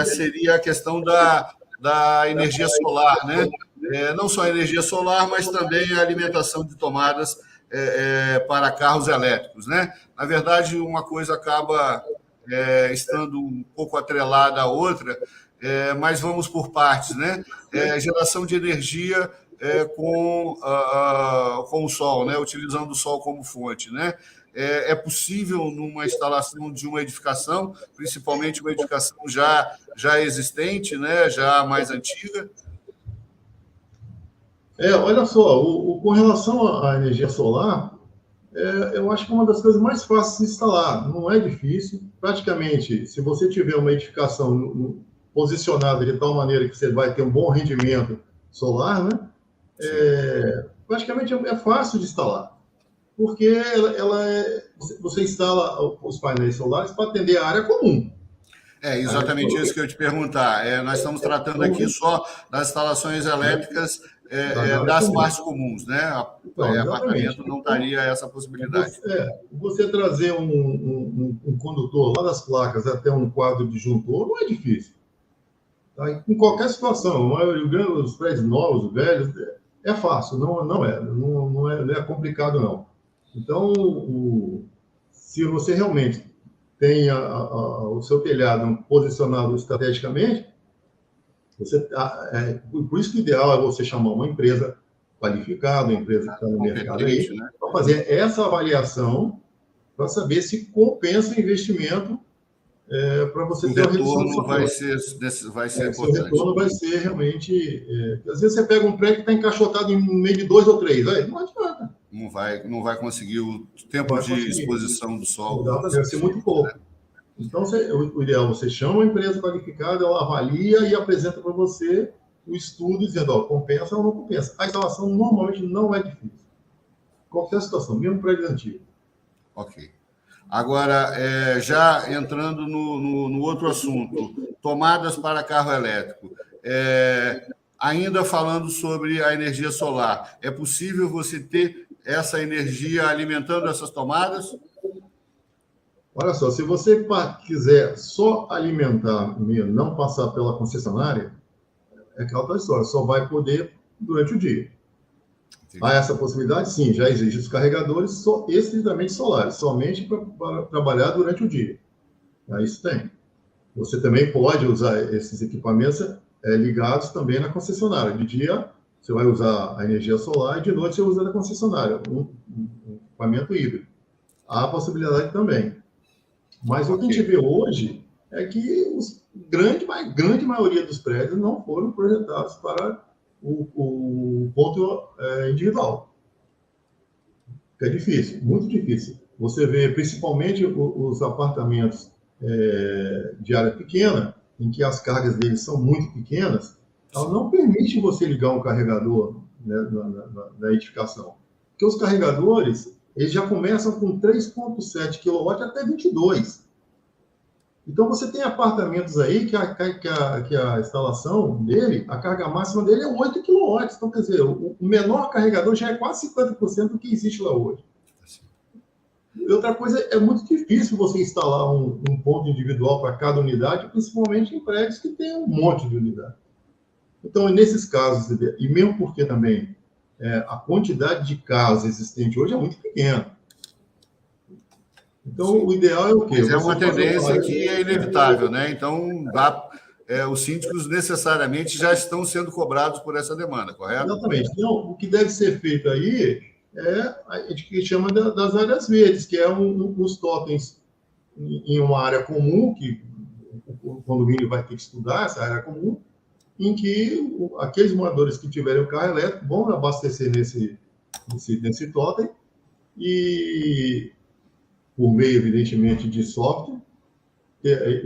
seria a questão da energia solar, né? Não só a energia solar, mas também a alimentação de tomadas para carros elétricos, né? Na verdade, uma coisa acaba estando um pouco atrelada à outra, mas vamos por partes, né? Geração de energia com o sol, né? Utilizando o sol como fonte, né? É possível numa instalação de uma edificação, principalmente uma edificação já existente, né? Já mais antiga? Olha só, com relação à energia solar, eu acho que é uma das coisas mais fáceis de instalar. Não é difícil. Praticamente, se você tiver uma edificação posicionada de tal maneira que você vai ter um bom rendimento solar, né? Praticamente é fácil de instalar. Porque você instala os painéis solares para atender a área comum. Exatamente isso que eu ia te perguntar. Nós estamos tratando aqui só das instalações elétricas das partes comuns, né? Apartamento não daria essa possibilidade. Você trazer um condutor lá das placas até um quadro disjuntor não é difícil. Tá? Em qualquer situação, os prédios novos, velhos, é fácil, não é complicado, não. Então, se você realmente tem o seu telhado posicionado estrategicamente, por isso que o ideal é você chamar uma empresa qualificada, uma empresa que está no mercado aí, né? para fazer essa avaliação, para saber se compensa o investimento para você ter uma redução do vai ser importante. O retorno vai ser realmente... às vezes você pega um prédio que está encaixotado em meio de 2 ou 3, aí não adianta. Não vai conseguir o tempo de exposição do solo. Vai ser muito pouco. Então, o ideal é você chama uma empresa qualificada, ela avalia e apresenta para você o estudo dizendo, compensa ou não compensa. A instalação normalmente não é difícil. Qualquer situação, mesmo prédio antigo. Ok. Agora, já entrando no outro assunto, tomadas para carro elétrico. Ainda falando sobre a energia solar, é possível você ter essa energia alimentando essas tomadas? Olha só, se você quiser só alimentar, não passar pela concessionária, é aquela outra história, só vai poder durante o dia. Há essa possibilidade? Sim, já existem os carregadores estritamente solares, somente para trabalhar durante o dia. Isso tem. Você também pode usar esses equipamentos ligados também na concessionária. De dia, você vai usar a energia solar e de noite você usa da concessionária, um equipamento híbrido. Há a possibilidade também. Mas o que a gente vê hoje é que grande maioria dos prédios não foram projetados para o ponto individual. É difícil, muito difícil. Você vê principalmente os apartamentos de área pequena, em que as cargas deles são muito pequenas, ela não permite você ligar um carregador, né, na edificação. Porque os carregadores, eles já começam com 3,7 kW até 22. Então, você tem apartamentos aí que a instalação dele, a carga máxima dele é 8 kW. Então, quer dizer, o menor carregador já é quase 50% do que existe lá hoje. E outra coisa, é muito difícil você instalar um ponto individual para cada unidade, principalmente em prédios que tem um monte de unidade. Então, nesses casos, e mesmo porque também a quantidade de carros existente hoje é muito pequena. Então, sim, o ideal é o quê? Mas é uma tendência que é inevitável, né? Então, os síndicos necessariamente já estão sendo cobrados por essa demanda, correto? Exatamente. Então, o que deve ser feito aí a gente chama das áreas verdes, que é os totens em uma área comum, que o condomínio vai ter que estudar essa área comum, em que aqueles moradores que tiverem o carro elétrico vão abastecer nesse totem e, por meio, evidentemente, de software,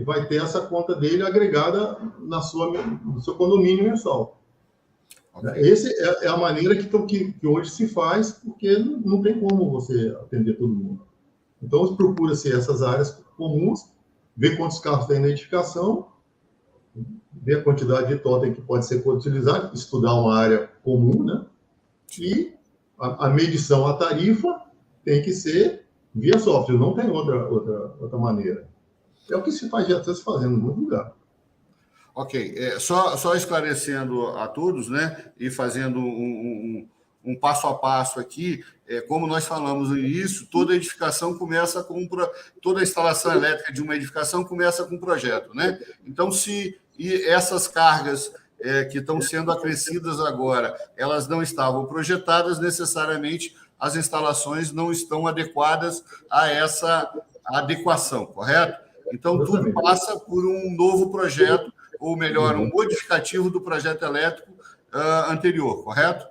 vai ter essa conta dele agregada no seu condomínio mensal. Okay. Essa é a maneira que hoje se faz, porque não tem como você atender todo mundo. Então, procura-se essas áreas comuns, ver quantos carros tem na edificação, ver a quantidade de totem que pode ser utilizado, estudar uma área comum, né? E a medição, a tarifa, tem que ser via software, não tem outra maneira. É o que se faz, já está se fazendo em muito lugar. Ok, só esclarecendo a todos, né, e fazendo um passo a passo aqui, como nós falamos no início, toda edificação começa toda a instalação elétrica de uma edificação começa com um projeto, né? Então, essas cargas que estão sendo acrescidas agora, elas não estavam projetadas, necessariamente as instalações não estão adequadas a essa adequação, correto? Então, tudo passa por um novo projeto, ou melhor, um modificativo do projeto elétrico anterior, correto?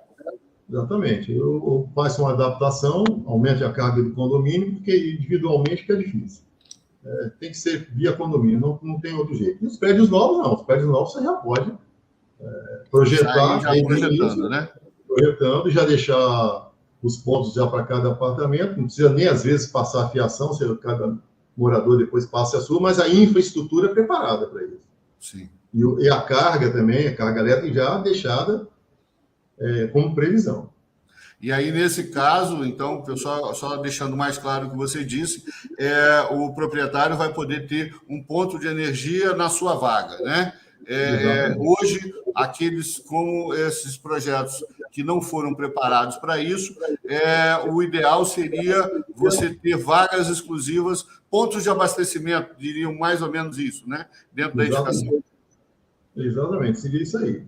Exatamente. Eu faço uma adaptação, aumente a carga do condomínio, porque individualmente que é difícil. Tem que ser via condomínio, não tem outro jeito. E os prédios novos, não. Os prédios novos você já pode projetar. Já projetando, né? Projetando, já deixar os pontos já para cada apartamento. Não precisa nem, às vezes, passar a fiação, se cada morador depois passa a sua, mas a infraestrutura é preparada para isso. Sim. E a carga também, a carga elétrica já deixada como previsão. E aí, nesse caso, então, pessoal, só deixando mais claro o que você disse, o proprietário vai poder ter um ponto de energia na sua vaga, né? Hoje, como esses projetos que não foram preparados para isso, o ideal seria você ter vagas exclusivas, pontos de abastecimento, diriam mais ou menos isso, né? Dentro da edificação. Exatamente, seria isso aí.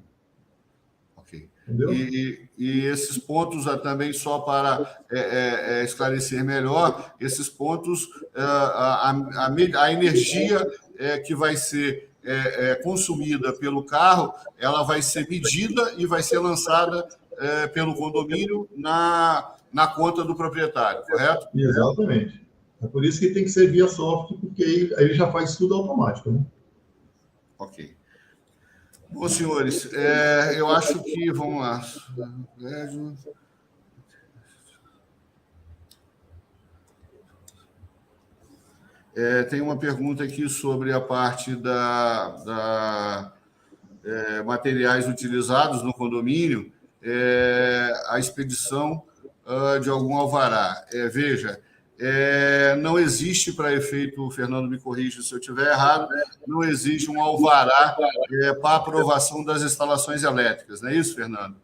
Ok. Entendeu? E esses pontos, também só para esclarecer melhor, esses pontos, a energia que vai ser consumida pelo carro, ela vai ser medida e vai ser lançada pelo condomínio na conta do proprietário, correto? Exatamente. É por isso que tem que ser via software, porque aí ele já faz tudo automático, né? Ok. Bom, senhores, eu acho que, vamos lá. Tem uma pergunta aqui sobre a parte da materiais utilizados no condomínio, a expedição de algum alvará. Veja, não existe, para efeito, Fernando me corrija se eu estiver errado, não existe um alvará para aprovação das instalações elétricas, não é isso, Fernando?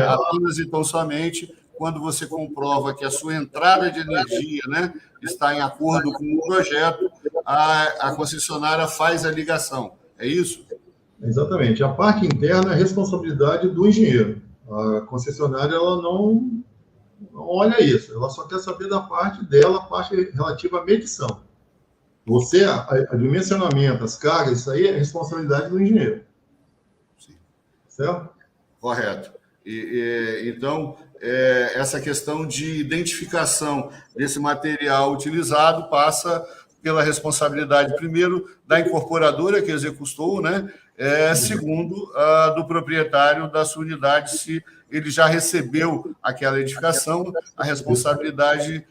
Apenas e tão somente quando você comprova que a sua entrada de energia, né, está em acordo com o projeto, a concessionária faz a ligação. É isso? Exatamente. A parte interna é responsabilidade do engenheiro. A concessionária ela não olha isso, ela só quer saber da parte dela, a parte relativa à medição. Você, a dimensionamento, as cargas, isso aí é responsabilidade do engenheiro. Sim. Certo? Correto. Então, essa questão de identificação desse material utilizado passa pela responsabilidade, primeiro, da incorporadora que executou, né? Segundo, do proprietário da sua unidade, se ele já recebeu aquela edificação, a responsabilidade,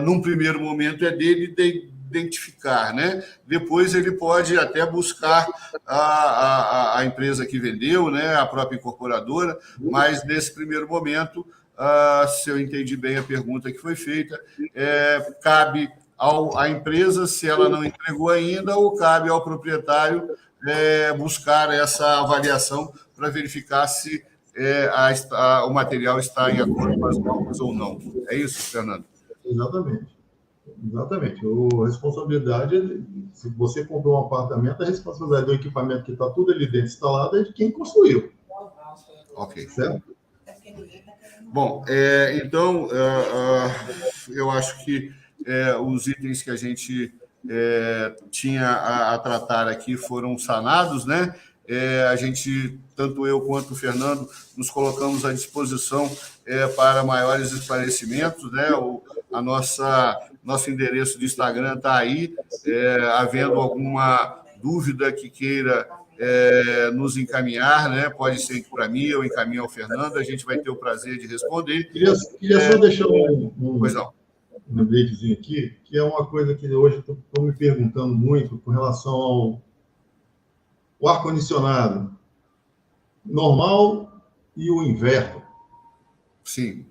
num primeiro momento, é dele de identificar, né? Depois ele pode até buscar a empresa que vendeu, né? A própria incorporadora, mas nesse primeiro momento, se eu entendi bem a pergunta que foi feita, cabe à empresa, se ela não entregou ainda, ou cabe ao proprietário buscar essa avaliação para verificar se o material está em acordo com as normas ou não. É isso, Fernando? Exatamente. Exatamente. A responsabilidade, se você comprou um apartamento, a responsabilidade do equipamento que está tudo ali dentro instalado é de quem construiu. Ok. Certo? Bom, então, eu acho que os itens que a gente tinha a tratar aqui foram sanados, né? A gente, tanto eu quanto o Fernando, nos colocamos à disposição para maiores esclarecimentos, né? Nosso endereço de Instagram está aí. Havendo alguma dúvida que queira nos encaminhar, né? Pode ser para mim, eu encaminho ao Fernando, a gente vai ter o prazer de responder. Queria só deixar Pois não. um lembretezinho aqui, que é uma coisa que hoje estou me perguntando muito com relação ao ar-condicionado normal e o inverter. Sim.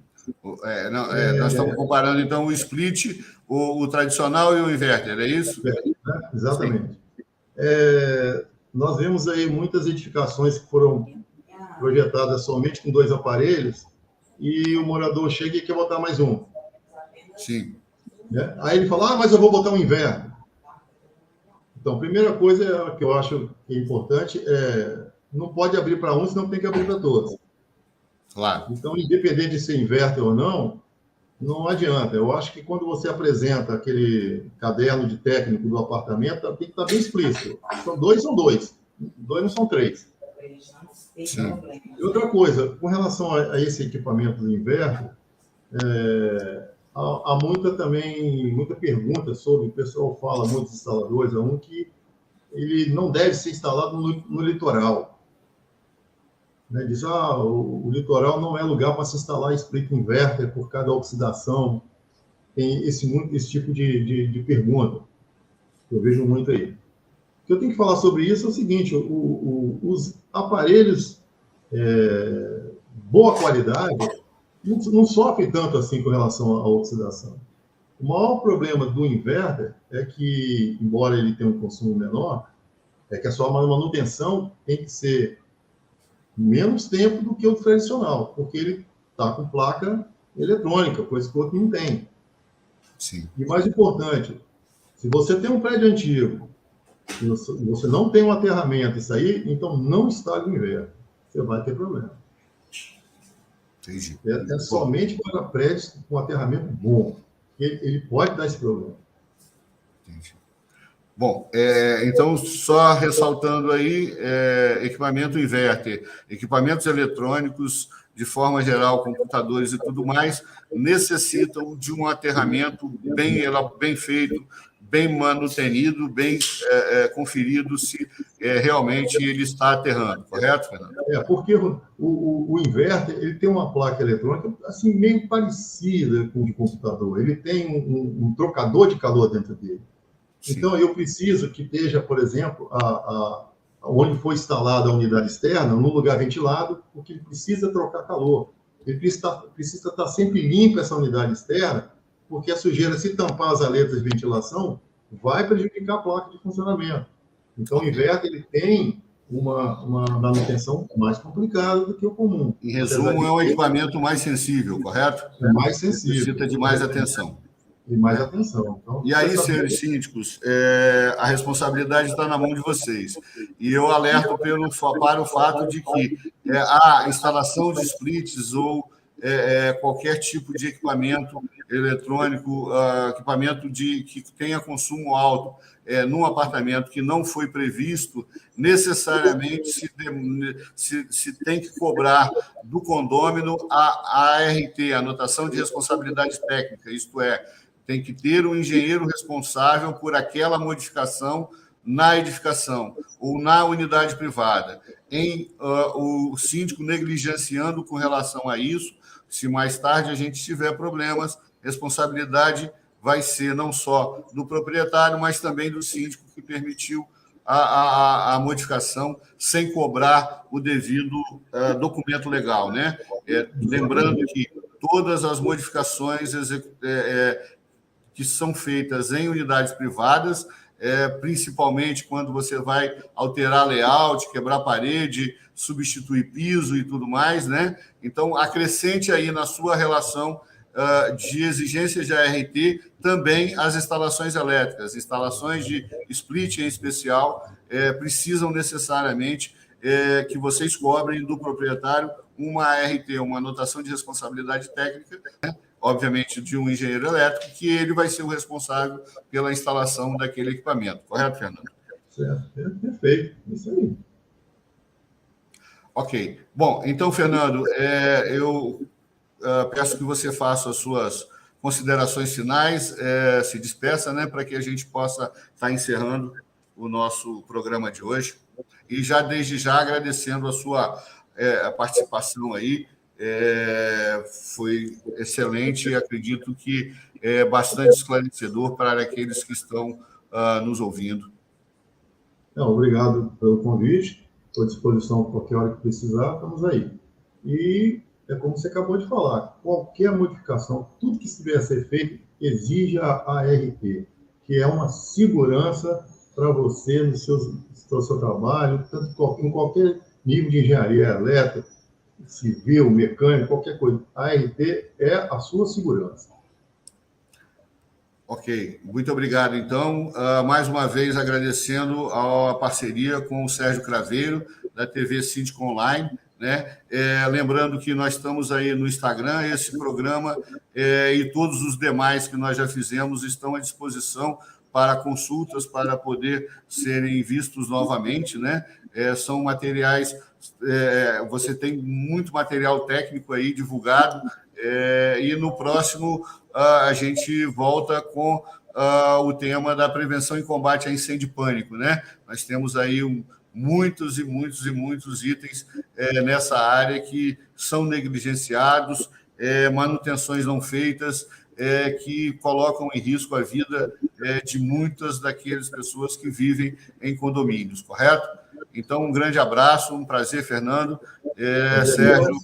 Nós estamos comparando, então, o split, o tradicional e o inverter, é isso? Né? Exatamente. Nós vemos aí muitas edificações que foram projetadas somente com 2 aparelhos e o morador chega e quer botar mais um. Sim. Né? Aí ele fala, mas eu vou botar um inverter. Então, a primeira coisa que eu acho que é importante não pode abrir para um, senão tem que abrir para todos. Claro. Então, independente de ser inverter ou não adianta. Eu acho que quando você apresenta aquele caderno de técnico do apartamento, tem que estar bem explícito. São 2, são 2. 2 não são 3. Sim. E outra coisa, com relação a esse equipamento do inverter, há muita pergunta sobre, o pessoal fala, muitos instaladores, que ele não deve ser instalado no litoral. Né? Diz, o litoral não é lugar para se instalar split inverter por causa da oxidação. Tem esse tipo de pergunta que eu vejo muito aí. O que eu tenho que falar sobre isso é o seguinte, os aparelhos boa qualidade não sofrem tanto assim com relação à oxidação. O maior problema do inverter é que, embora ele tenha um consumo menor, é que a sua manutenção tem que ser menos tempo do que o tradicional, porque ele está com placa eletrônica, coisa que o outro não tem. Sim. E mais importante, se você tem um prédio antigo, e você não tem um aterramento, isso aí, então não instale o inverter. Você vai ter problema. Entendi. É somente para prédios com aterramento bom. Ele pode dar esse problema. Entendi. Bom, então, só ressaltando aí, equipamento inverter, equipamentos eletrônicos, de forma geral, computadores e tudo mais, necessitam de um aterramento bem feito, bem manutenido, bem conferido se realmente ele está aterrando, correto, Fernando? Porque o inverter ele tem uma placa eletrônica assim, meio parecida com o de computador. Ele tem um trocador de calor dentro dele. Sim. Então, eu preciso que esteja, por exemplo, onde foi instalada a unidade externa, num lugar ventilado, porque ele precisa trocar calor. Ele precisa estar sempre limpa essa unidade externa, porque a sujeira, se tampar as aletas de ventilação, vai prejudicar a placa de funcionamento. Então, o inverter ele tem uma manutenção mais complicada do que o comum. Em resumo, é um equipamento mais sensível, correto? É mais sensível. Necessita de mais atenção. E mais atenção. Então, e aí, senhores síndicos, a responsabilidade está na mão de vocês. E eu alerto para o fato de que a instalação de splits ou qualquer tipo de equipamento eletrônico, equipamento que tenha consumo alto num apartamento que não foi previsto, necessariamente se tem que cobrar do condômino a ART, a anotação de responsabilidade técnica, isto é, tem que ter um engenheiro responsável por aquela modificação na edificação ou na unidade privada. O síndico negligenciando com relação a isso, se mais tarde a gente tiver problemas, responsabilidade vai ser não só do proprietário, mas também do síndico que permitiu a modificação sem cobrar o devido documento legal, né? Lembrando que todas as modificações que são feitas em unidades privadas, principalmente quando você vai alterar layout, quebrar parede, substituir piso e tudo mais, né? Então, acrescente aí na sua relação de exigências de ART também as instalações elétricas, instalações de split em especial, precisam necessariamente que vocês cobrem do proprietário uma ART, uma anotação de responsabilidade técnica, né? Obviamente, de um engenheiro elétrico, que ele vai ser o responsável pela instalação daquele equipamento. Correto, Fernando? Certo, perfeito. Isso aí. Ok. Bom, então, Fernando, eu peço que você faça as suas considerações finais, se despeça, né, para que a gente possa estar encerrando o nosso programa de hoje. E já, desde já, agradecendo a sua participação aí, foi excelente e acredito que é bastante esclarecedor para aqueles que estão nos ouvindo. Obrigado pelo convite, estou à disposição qualquer hora que precisar, estamos aí. E é como você acabou de falar, qualquer modificação, tudo que estiver a ser feito, exige a ART, que é uma segurança para você no seu trabalho, tanto em qualquer nível de engenharia elétrica, civil, mecânico, qualquer coisa. A ART é a sua segurança. Ok, muito obrigado. Então, mais uma vez agradecendo a parceria com o Sérgio Craveiro, da TV Síndico Online, né? Lembrando que nós estamos aí no Instagram, esse programa e todos os demais que nós já fizemos estão à disposição para consultas, para poder serem vistos novamente, né? São materiais, você tem muito material técnico aí divulgado, e no próximo a gente volta com o tema da prevenção e combate a incêndio e pânico, né? Nós temos aí muitos itens nessa área que são negligenciados, manutenções não feitas, que colocam em risco a vida de muitas daquelas pessoas que vivem em condomínios, correto? Então, um grande abraço, um prazer, Fernando. Sérgio,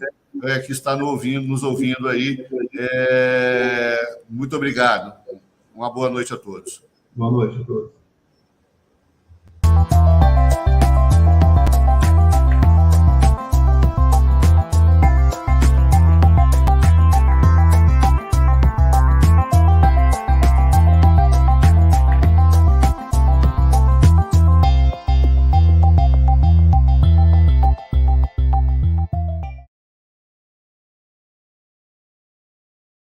que está nos ouvindo aí, muito obrigado. Uma boa noite a todos. Boa noite a todos.